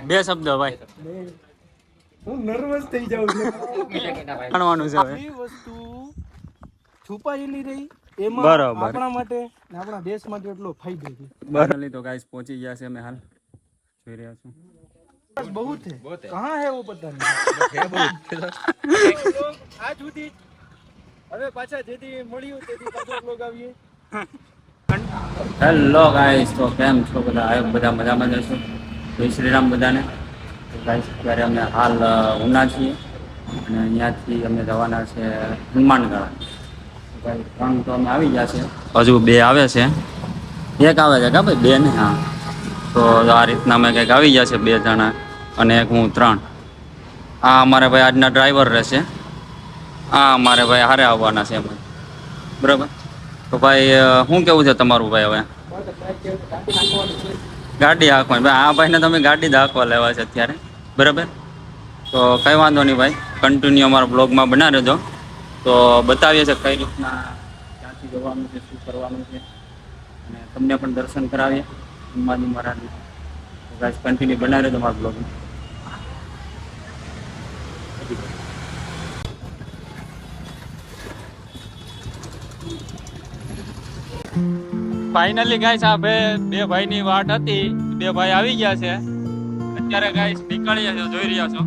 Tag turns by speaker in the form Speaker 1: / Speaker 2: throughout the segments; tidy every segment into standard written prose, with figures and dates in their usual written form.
Speaker 1: બે શબ્દ ભાઈ.
Speaker 2: હું નર્વસ થઈ જાઉં છું.
Speaker 1: જાણવાનું છે હવે.
Speaker 2: એ વસ્તુ છુપાયેલી રહી એમાં
Speaker 1: બરાબર.
Speaker 2: આપણા માટે ને આપણા દેશ માટે એટલો ફાયદો છે.
Speaker 1: બરાબર તો ગાઈસ પહોંચી ગયા છે અમે હાલ જોઈ રહ્યા છો.
Speaker 2: બસ બહુ છે. કહાં હે વો પતા નહીં. આજ સુધી હવે પાછા જેથી મળ્યું તેથી પાછા બ્લોગ આવીએ.
Speaker 1: હેલો ગાઈસ, તો કેમ છો બધા? બધા મજામાં જશો? જય શ્રી રામ બધાને. ગાઈસ અત્યારે અમે હાલ ઉના છીએ અને અહીંયાથી અમે જવાના છે હનુમાનગઢ. ગાઈસ 3 તો અમે આવી ગયા છે, હજુ 2 આવે છે. એક આવે છે કા ભાઈ? 2 ને હા. તો આ રીતના અમે કંઈક આવી ગયા છે 2 જણા અને એક હું 3. આ અમારે ભાઈ આજના ડ્રાઈવર રહેશે. આ અમારે ભાઈ હારે આવવાના છે એમ. બરાબર. તો ભાઈ શું કેવું છે તમારું ભાઈ? હવે ગાડી હાંકવાની ભાઈ, આ ભાઈને તમે ગાડી જ હાંકવા લેવા છે અત્યારે, બરાબર? તો કંઈ વાંધો નહીં ભાઈ, કન્ટિન્યુ અમારા બ્લોગમાં બના રહેજો. તો બતાવીએ છીએ કઈ રીતના ક્યાંથી જવાનું છે, શું કરવાનું છે, અને તમને પણ દર્શન કરાવીએ હનુમાનજી મહારાજના. તો ગાઈસ કન્ટિન્યુ બના રહેજો અમારા બ્લોગમાં. ફાઇનલી ગાઈસ આ બે ભાઈની વાટ હતી, 2 ભાઈ આવી ગયા છે. અત્યારે ગાઈસ નીકળ્યા છો, જોઈ રહ્યા છો.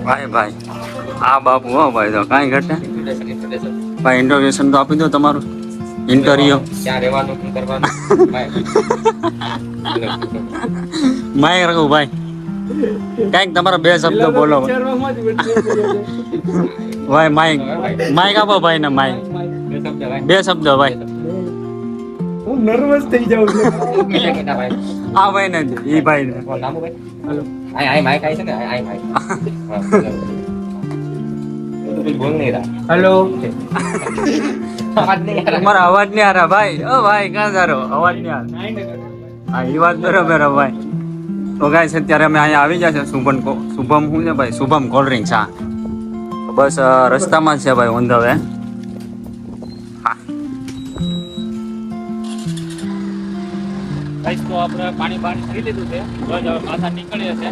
Speaker 1: ભાઈ ભાઈ આ બાપુ હો ભાઈ, તો કાંઈ ઘટે ભાઈ. ઇન્ટ્રોડક્શન તો આપી દો તમારું. ઇન્ટરવ્યુ ક્યાં રહેવાનું, શું કરવાનું? માઇક રાખો ભાઈ, કાંઈક તમારા 2 શબ્દ બોલો ભાઈ. માઇક આપો ભાઈ ને. માઇક 2 શબ્દ ભાઈ.
Speaker 2: હું નર્વસ થઈ જાઉં છું.
Speaker 1: આ ભાઈ ને ઈ ભાઈ ને
Speaker 2: હેલો.
Speaker 1: તમારા અવાજ નહીં આ રહ્યા ભાઈ. ઓ ભાઈ ક્યાં જારો? અવાજ નહીં આ. હા એ વાત બરાબર ભાઈ. તો ગાઈસ અત્યારે અમે અહીંયા આવી ગયા છે શુભમ શું છે ભાઈ? Shubham cold drinks. હા બસ રસ્તામાં જ છે ભાઈ, ઓન ધ વે. તો આપણે પાણી પી લીધું છે, હવે પાછા નીકળીએ છીએ.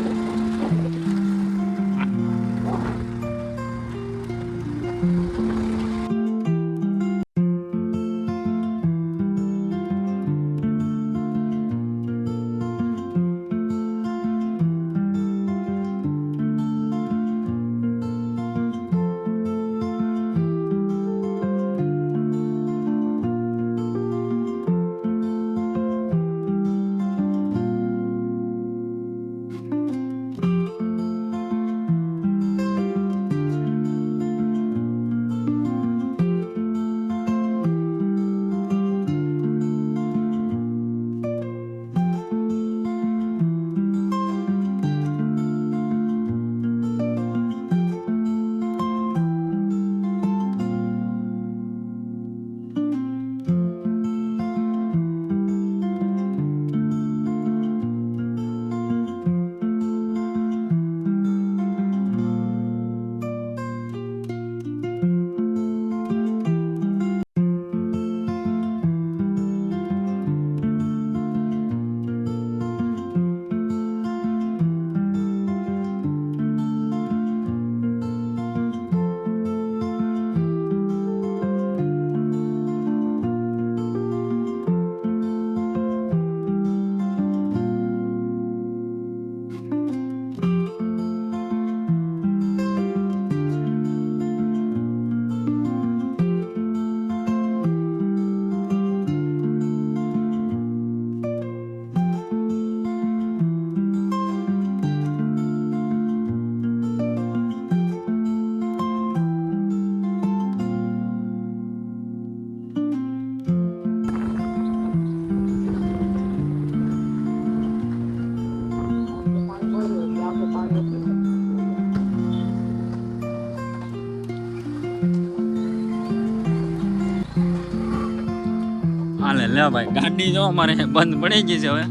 Speaker 1: લે ભાઈ ગાડી જો અમારે બંધ પડી ગઈ છે હવે.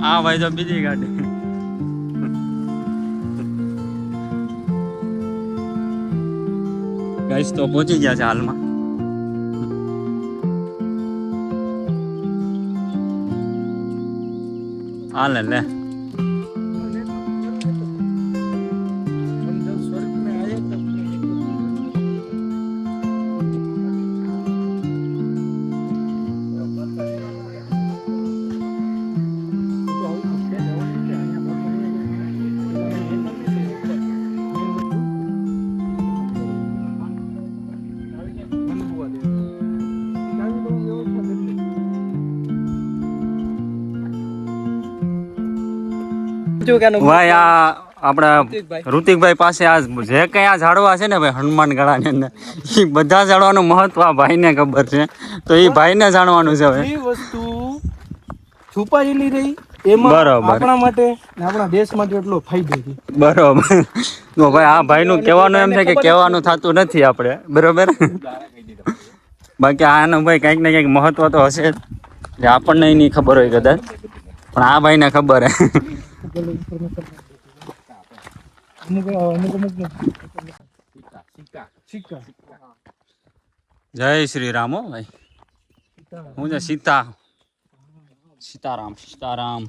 Speaker 1: આ ભાઈ તો બીજી ગાડી. ગાઈસ તો પહોંચી ગયા છે હાલમાં. હાલે લે ભાઈ આ આપણા ઋતિકભાઈ પાસે આ જે કઈ આ ઝાડવા છે ને ભાઈ હનુમાન ગળાની અંદર એ બધા ઝાડવાનું મહત્વ આ ભાઈને ખબર છે તો એ ભાઈને જાણવાનું છે હવે.
Speaker 2: એ વસ્તુ છુપાયેલી રહી એમાં
Speaker 1: બરાબર.
Speaker 2: આપણા માટે ને આપણા દેશ માટે એટલો ફાયદો છે.
Speaker 1: બરોબર. તો ભાઈ આ ભાઈનું કહેવાનું એમ છે કે કહેવાનું થતું નથી આપણે બરોબર. બાકી આનું ભાઈ કંઈક ને કંઈક મહત્વ તો હશે જ જે આપણને નહીં ખબર હોય કદાચ પણ આ ભાઈને ખબર હે. જય શ્રી રામ હો ભાઈ. હું છે સીતારામ.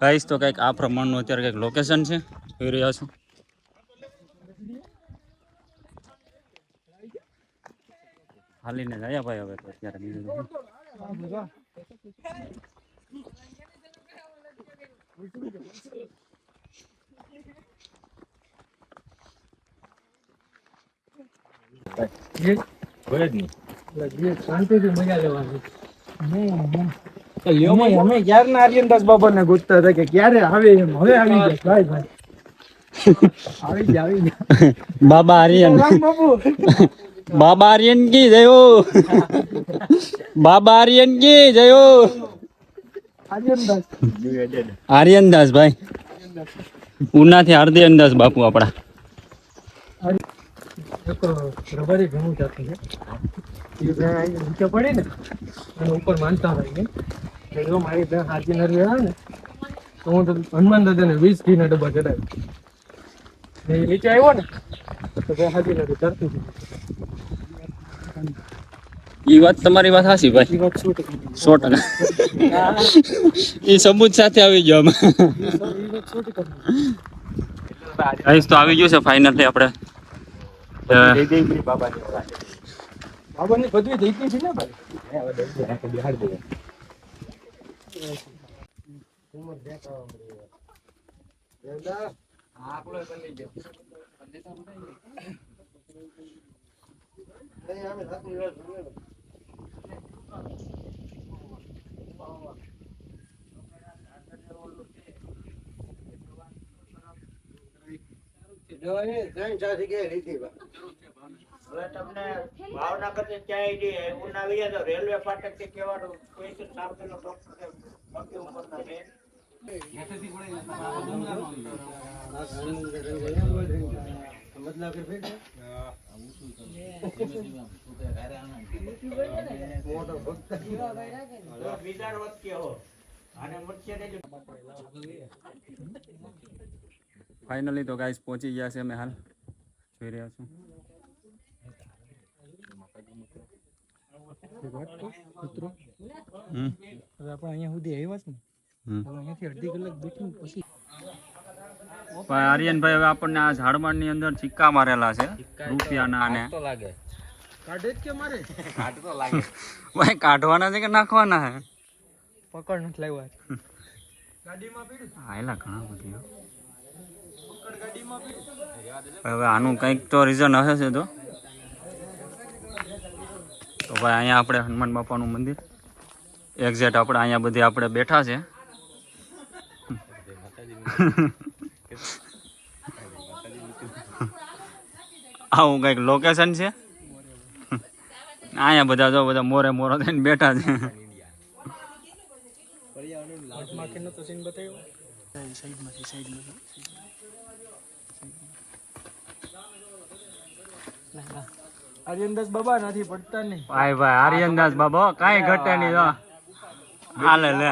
Speaker 1: ગાઈસ તો કંઈક આ પ્રમાણનું અત્યારે કંઈક લોકેશન છે જોઈ રહ્યા છો. હાલીને જાય ભાઈ હવે તો અત્યારે બીજું
Speaker 2: શાંતિથી મજા લેવાની. અમે ક્યારના આર્યનદાસ બાબા ને ગોતતા હતા કે ક્યારે આવે એમ. હવે આવી ગયા ભાઈ. આવી ગયા.
Speaker 1: બાબા આર્યન
Speaker 2: રામ બાબુ.
Speaker 1: બાબા આર્યન કી જયો. બાબા આર્યન કી જયો. આર્યનદાસ ભાઈ ઉનાથી આર્યનદાસ બાપુ આપડા.
Speaker 2: રબારી ઘણું જાતું છે. નીચે પડે ને અને ઉપર માનતા હોય ને જો મારી બેન હાથી નરી આવે ને તો હું તો હનુમાન દાદાને 20 ઘીના ડબ્બા ચડાવ્યો. એ નીચે આવ્યો ને તો બે હાથી નરી તરતી હતી.
Speaker 1: એ વાત તમારી વાત સાચી ભાઈ.
Speaker 2: એ વાત 100%
Speaker 1: 100%. એ સબૂત સાથે આવી ગયો અમે. તો આવી ગયું છે ફાઇનલી આપણે
Speaker 2: બાબાની બધું થઈ ગઈ છે ને ભાઈ.
Speaker 3: હવે તમને ભાવનગર થી ક્યાંય ઉના આવી જાય તો રેલવે ફાટક થી કહેવાનું કોઈ તો સામેનો ડોક્ટર બાકી ઉપરના છે.
Speaker 1: ફાઇનલી તો ગાઈસ પહોંચી ગયા છે અમે હાલ જોઈ રહ્યા છો.
Speaker 2: હવે આપણે અહીંયા સુધી આવ્યા છે ને અહીંયાથી અડધી કલાક બેઠી પછી
Speaker 1: આર્યનભાઈ હવે આપણને આ ઝાડવાની અંદર સિક્કા મારેલા છે રૂપિયાના અને
Speaker 2: કાઢે જ કે મારે
Speaker 1: ભાઈ કાઢવાના છે કે નાખવાના છે
Speaker 2: પકડ નથી લાવ્યા ગાડીમાં પીડ્યું
Speaker 1: આયલા ઘણા બધી હવે આનું કંઈક તો રીઝન હશે છે તો ભાઈ અહીંયા આપણે હનુમાન બાપાનું મંદિર એક્ઝેક્ટ આપણે અહીંયા બધી આપણે બેઠા છે. આવું કંઈક લોકેશન છે. અહીંયા બધા જો બધા મોરે મોરો થઈને બેઠા છે.
Speaker 2: આર્યનદાસ બાબા નથી પડતા નહીં.
Speaker 1: ભાઈ ભાઈ આર્યનદાસ બાબા કાંઈ ઘટે નહીં જો હાલે લે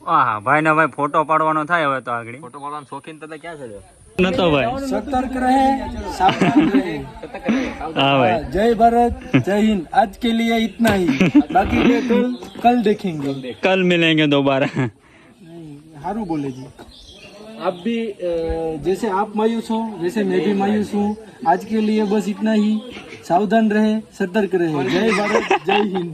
Speaker 1: હા ભાઈ ને ભાઈ ફોટો પાડવાનો થાય હવે તો આગળ ફોટો પાડવાનો શોખીન તો ક્યાં છે નતો ભાઈ
Speaker 2: सतर्क रहे, सावधान रहे.
Speaker 1: હા ભાઈ
Speaker 2: जय भारत, जय हिंद. आज के लिए इतना ही. बाकी के कल देखेंगे.
Speaker 1: कल मिलेंगे दोबारा
Speaker 2: हारू बोले जी. आप भी जैसे आप मायूस हो वैसे मैं भी मायूस हूँ. आज के लिए बस इतना ही. सावधान रहे, सतर्क रहे. जय भारत, जय हिंद.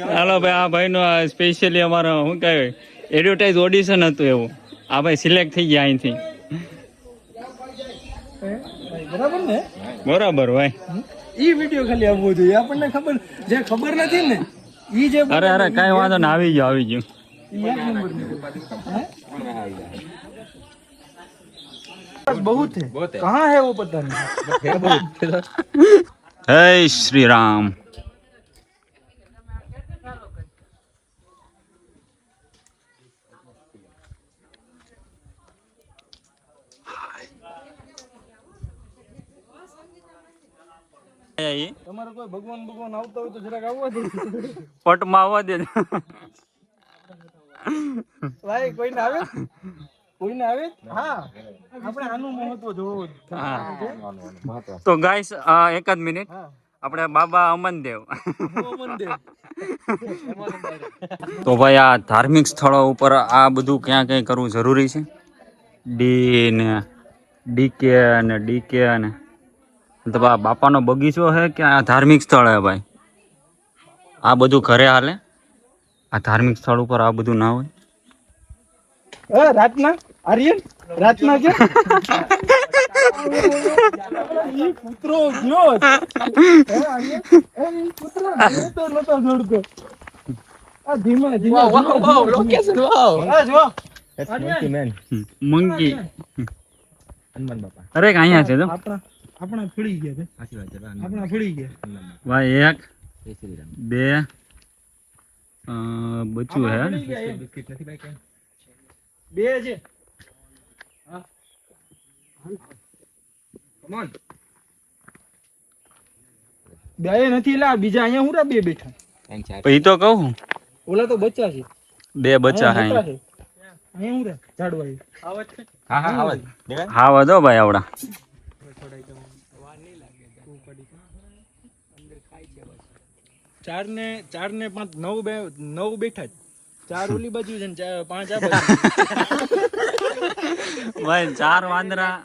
Speaker 1: હાલો ભાઈ આ ભાઈ નો સ્પેશિયલી અમારો શું કહેવાય એડવર્ટાઇઝ ઓડિશન હતું એવું આ ભાઈ સિલેક્ટ થઈ ગયા અહીંથી
Speaker 2: બરાબર ને
Speaker 1: બરાબર ભાઈ
Speaker 2: ઈ વિડિયો ખાલી આવવો જોઈએ આપણને ખબર જે ખબર નથી ને ઈ જે
Speaker 1: અરે અરે કાંઈ વાંધો ને આવી ગયું
Speaker 2: ઈ એક નંબર बहुत है कहाँ है वो पता नहीं
Speaker 1: जय श्री राम
Speaker 2: તમારો કોઈ ભગવાન આવતો હોય તો જરાક આવવા દે
Speaker 1: પટમાં આવવા દે
Speaker 2: ભાઈ કોઈને આવે હા આપણે આનું મહત્વ જોવું
Speaker 1: તો ગાઈસ એક જ મિનિટ આપણે બાબા અમનદેવ તો ભાઈ આ ધાર્મિક સ્થળો ઉપર આ બધું ક્યાં ક્યાં કરવું જરૂરી છે ડી ને ડીકે ને મતલબ આ બાપાનો બગીચો છે કે આ ધાર્મિક સ્થળ હે ભાઈ આ બધું ઘરે હાલે આ ધાર્મિક સ્થળ ઉપર આ બધું ના હોય
Speaker 2: રાતના આર્યન રાતના કે ઈ કૂતરો ગયો કૂતરો નતો જોડતો આ ધીમા વાવ લોકેશન વાવ આ જો
Speaker 1: મંકી હનુમાન બાપા અરે અહીંયા છે તો
Speaker 2: આપણા ફળી ગયા છે સાચી વાત છે આપણા ફળી ગયા
Speaker 1: ભાઈ એક બે બચ્ચું હે
Speaker 2: બિસ્કિટ નથી ભાઈ કઈ બે છે કમ ઓન બે નથી લા બીજા અહીંયા હું રા બે બેઠા
Speaker 1: પછી તો કહું
Speaker 2: ઓલા તો બચ્ચા છે
Speaker 1: બે બચ્ચા હે
Speaker 2: અહીંયા હું રા ઝાડવા આવત છે હા આવત
Speaker 1: હા વધો ભાઈ આવડા
Speaker 2: ચાર ને 5 9 બેઠા છે ચાર ઓલી બાજુ છે ને 5 આ બાજુ
Speaker 1: ભાઈ ચાર વાંદરા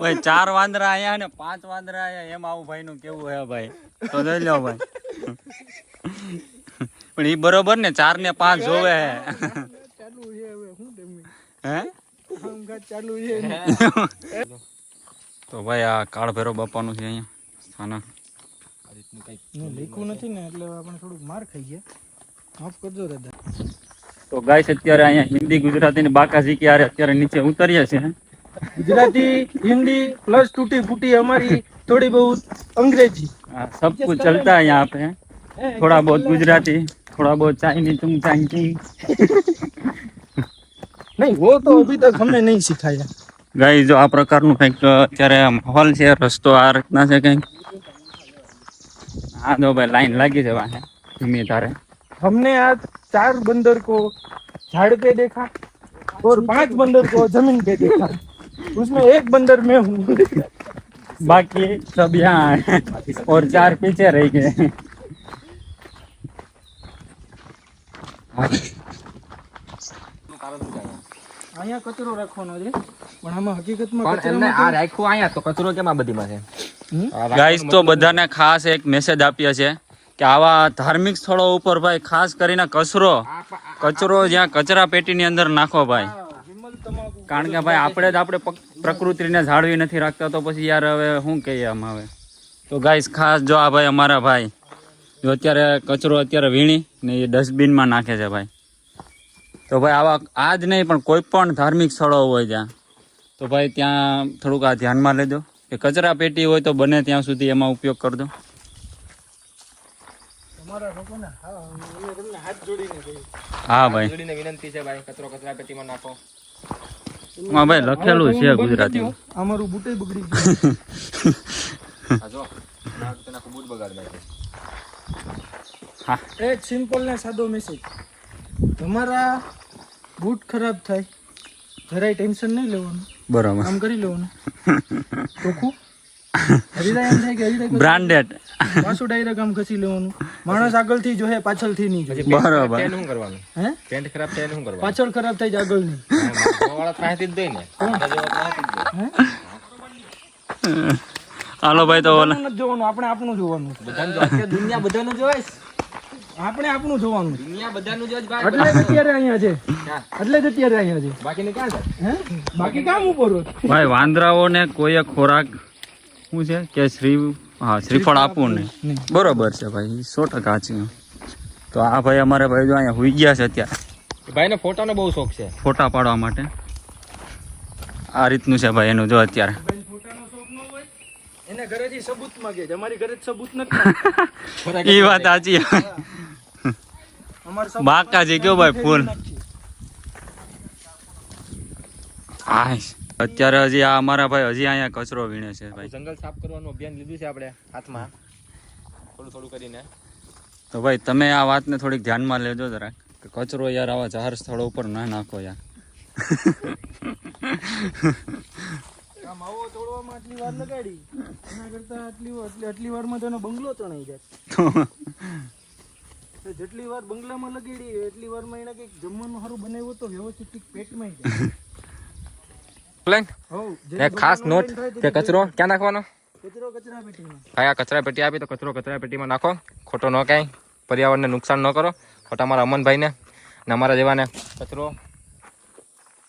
Speaker 1: ભાઈ ચાર વાંદરા આયા ને 5 વાંદરા આયા એમ આવું ભાઈ નું કેવું હે ભાઈ તો જોઈ લો ભાઈ પણ ઈ બરોબર ને 4 ને 5 જોવે હે
Speaker 2: ચાલુ છે હવે શું તમે
Speaker 1: હે
Speaker 2: કામકાજ ચાલુ છે
Speaker 1: તો ભાઈ આ કાળ ભૈરવ બાપાનું છે અહીંયા સ્થાનક
Speaker 2: લીખું નથી ને એટલે આપણે થોડુંક માર ખાઈ ગયા માફ કરજો દાદા
Speaker 1: તો ગાઈસ અત્યારે અહીંયા હિન્દી ગુજરાતી ને બાકા શીખી અત્યારે નીચે ઉતરીએ છે
Speaker 2: ગુજરાતી हिंदी प्लस टूटी फूटी हमारी थोड़ी बहुत अंग्रेजी
Speaker 1: सब कुछ चलता है यहाँ पे थोड़ा बहुत गुजराती थोड़ा बहुत चाइनीज तुम चाइनीज
Speaker 2: नहीं वो तो अभी तक हमने नहीं सिखाया
Speaker 1: गाइस जो आ प्रकारનું કંઈક અત્યારે માહોલ છે રસ્તો આ રીતના છે કંઈક हाँ दो भाई लाइन लगी है वहाँ धीमी धारे
Speaker 2: हमने आज 4 बंदर को झाड़ पे देखा और 5 बंदर को जमीन पे देखा उसमें एक बंदर मैं हूँ
Speaker 1: बाकी सब यहाँ हैं और 4 पीछे रह गए
Speaker 2: અહીંયા કચરો રાખવાનો છે પણ આમાં હકીકતમાં
Speaker 4: પણ એમને આ રાખ્યું અહીંયા તો કચરો કેમ આ બધીમાં છે
Speaker 1: ગાઈસ તો બધાને ખાસ એક મેસેજ આપીએ છે કે આવા ધાર્મિક સ્થળો ઉપર ભાઈ ખાસ કરીને કચરો જ્યાં કચરા પેટીની અંદર નાખો ભાઈ કારણ કે ભાઈ આપણે પ્રકૃતિને જાળવી નથી રાખતા તો પછી યાર હવે શું કહીએ આમ હવે તો ગાઈસ ખાસ જો આ ભાઈ અમારા ભાઈ જો અત્યારે કચરો વીણી ને એ ડસ્ટબિનમાં નાખે છે ભાઈ તો ભાઈ આવા આ જ નહીં પણ કોઈ પણ ધાર્મિક સ્થળો હોય ત્યાં તો ભાઈ ત્યાં થોડુંક આ ધ્યાનમાં લેજો કે કચરા પેટી હોય તો બને ત્યાં સુધી એમાં ઉપયોગ કરજો
Speaker 2: અમારા લોકોને હા અમે તમને હાથ જોડીને કહ્યું
Speaker 1: હા ભાઈ
Speaker 4: જોડીને વિનંતી છે ભાઈ, કચરો કચરા પેટીમાં નાખો.
Speaker 1: હા ભાઈ લખેલું છે ગુજરાતી.
Speaker 2: અમારું બૂટે બગડી ગયું.
Speaker 4: આ જો ના તો નાખો બૂટ બગાડ નાખે.
Speaker 2: એક સિમ્પલ ને સાદો મેસેજ, તમારા બૂટ ખરાબ થાય જરાય ટેન્શન નહીં લેવાનું,
Speaker 1: બરાબર
Speaker 2: કામ કરી લેવાનું ચોખ્ખું. હરીરાય એમ થાય કે હરીરાય
Speaker 1: બ્રાન્ડેડ.
Speaker 2: પાછું ડાયરેક્ટ કામ ખસી લેવાનું. માણસ આગળથી જોહે પાછળથી નહીં જોઈએ.
Speaker 1: બરાબર.
Speaker 4: પેન્ટ શું કરવાનું?
Speaker 2: હે
Speaker 4: પેન્ટ ખરાબ થાય એને શું કરવાનું?
Speaker 2: પાછળ ખરાબ થાય છે આગળ નહીં.
Speaker 4: વાળા પાસેથી જ દઈ ને આપણા જેવા પાસેથી જ દે.
Speaker 1: હાલો ભાઈ તો ઓલા
Speaker 2: નથી જોવાનું, આપણે આપણું જોવાનું.
Speaker 4: બધાને જો આખી દુનિયા બધાનું જોઈશ.
Speaker 2: આપણે આપણું જોવાનું.
Speaker 4: દુનિયા બધાનું જોઈશ ભાઈ.
Speaker 2: એટલે જ અત્યારે અહીંયા છે, એટલે જ અત્યારે અહીંયા છે.
Speaker 4: બાકીને ક્યાં જાય?
Speaker 2: હે બાકી કામ ઉપર હોત.
Speaker 1: ભાઈ વાંદરાઓને કોઈએ ખોરાક શું છે કે શ્રીફળ આપવું નહીં. બરોબર છે ભાઈ, 100% છે. તો આ ભાઈ અમારે ભાઈ જો અહીંયા હુઈ ગયા છે અત્યારે
Speaker 4: ભાઈને ફોટાનો બહુ શોખ છે.
Speaker 1: ફોટા પાડવા માટે. આ રીતનું છે ભાઈ એનું જો અત્યારે.
Speaker 2: ફોટાનો શોખ ન હોય એને ઘરેથી સબૂત માંગે છે, અમારી ઘરે સબૂત નથી.
Speaker 1: એ વાત સાચી.
Speaker 2: અમારે
Speaker 1: બાકાજી કયો ભાઈ ફૂલ. હા અત્યારે હજી આ અમારા ભાઈ હજી અહીંયા કચરો વીણે છે ભાઈ.
Speaker 4: જંગલ સાફ કરવાનું અભિયાન લીધું છે આપણે હાથમાં, થોડું થોડું કરીને.
Speaker 1: તો ભાઈ તમે આ વાતને થોડીક ધ્યાનમાં લેજો જરાક કે કચરો યાર આવા જાહેર સ્થળો ઉપર ના નાખો યાર.
Speaker 2: આ માવો તોડવામાં આટલી વાર લગાડી, એના કરતા આટલી વારમાં તો એનો બંગલો તણાઈ જાય. તો જેટલી વાર બંગલામાં લગાડી એટલી વારમાં એને કંઈક જમવાનું સારું બનાવ્યું તો વ્યવસ્થિત કંઈક પેટમાં જાય.
Speaker 4: એક ખાસ નોટ કે કચરો ક્યાં નાખવાનો?
Speaker 2: કચરો કચરા પેટીમાં.
Speaker 4: કયા કચરા પેટી આપી તો કચરો કચરા પેટીમાં નાખો. ખોટો ન કાંઈ પર્યાવરણને નુકસાન ન કરો. ખોટા અમારા અમનભાઈને ને અમારા જેવાને કચરો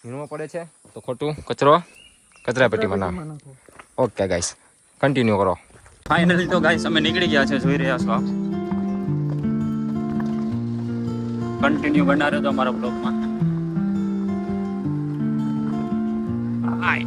Speaker 4: વીણવો પડે છે તો ખોટું કચરો કચરા પેટીમાં નાખો. ઓકે ગાઈસ કન્ટિન્યુ કરો.
Speaker 1: ફાઇનલી તો ગાઈસ અમે નીકળી ગયા છે, જોઈ રહ્યા છો આપ. કન્ટિન્યુ બના રહ્યો તો અમારા બ્લોગમાં. હાય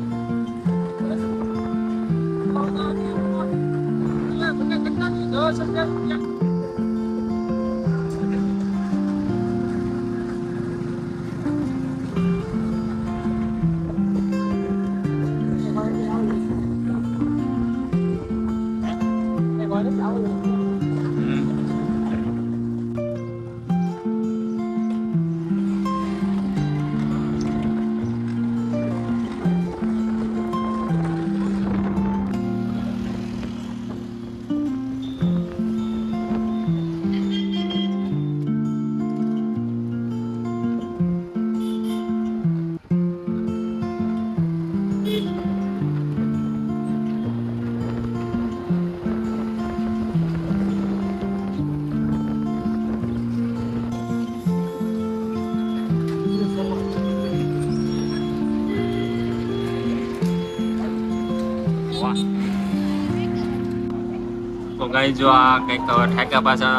Speaker 1: તો ગાઈ જો આ કંઈક હવે ઠેકા પાછા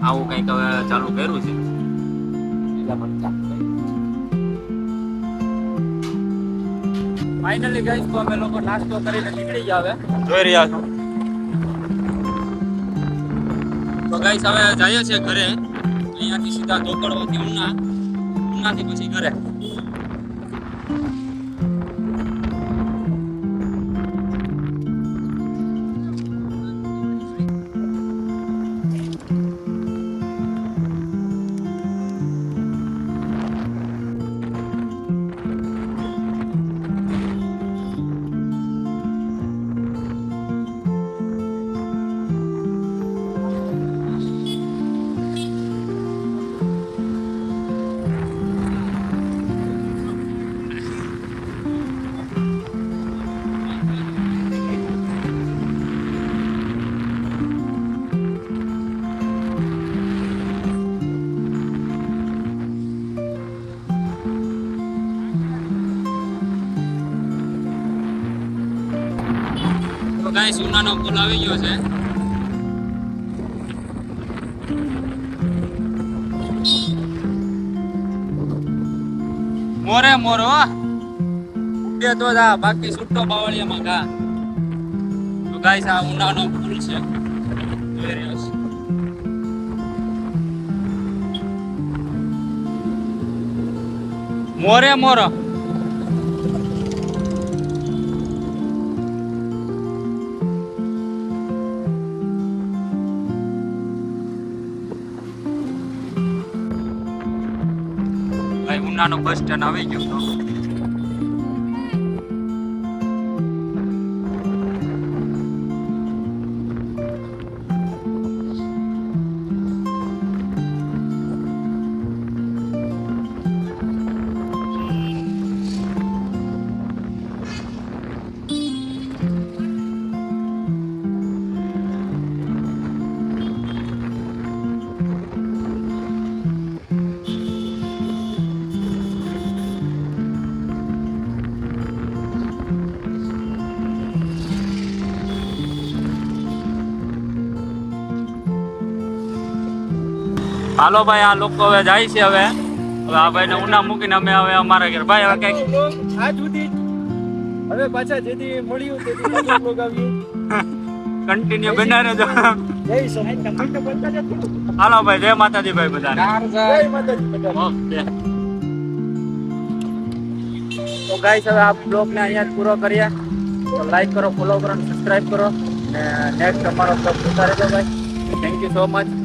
Speaker 1: આવું કંઈક હવે ચાલુ કર્યું છે. ફાઇનલી ગાઈસ તો અમે લોકો નાસ્તો કરીને નીકળી ગયા હવે, જોઈ રહ્યા છો. તો ગાઈસ હવે જઈએ છીએ ઘરે. અહીંયાથી સીધા ધોકડવાથી ઉનાથી પછી ઘરે. ગાઈસ ઉનાનો પુલ આવી ગયો છે. મોરે મોરો ઉડે તો જા, બાકી સુટ્ટો બાવળિયામાં ગા. તો ગાઈસ આ ઉનાનો પુલ છે, જોઈ રહ્યો છો. મોરે મોર ભાઈ ઉનાનો બસ સ્ટેન્ડ આવી ગયો તો હાલો ભાઈ આ લોકો હવે જાય છે હવે આ ભાઈ ને ઉના મૂકીને અમે હવે અમારા ઘર ભાઈ હવે કઈક
Speaker 2: આ સુધી હવે પાછા જેથી મળ્યું તેથી પાછા બ્લોગ આવ્યું
Speaker 1: કન્ટિન્યુ બના રહેજો
Speaker 2: જય સોમનાથ
Speaker 1: હાલો ભાઈ જય માતાજી ભાઈ બધાને
Speaker 2: જય માતાજી બધા.
Speaker 1: ઓકે તો ગાઈસ હવે આ બ્લોગ ને અહીંયા જ પૂરો કરીએ તો લાઈક કરો ફોલો કરો અને સબસ્ક્રાઇબ કરો અને નેક્સ્ટ અમારો બ્લોગ જોતા રહેજો ભાઈ થેન્ક યુ સો મચ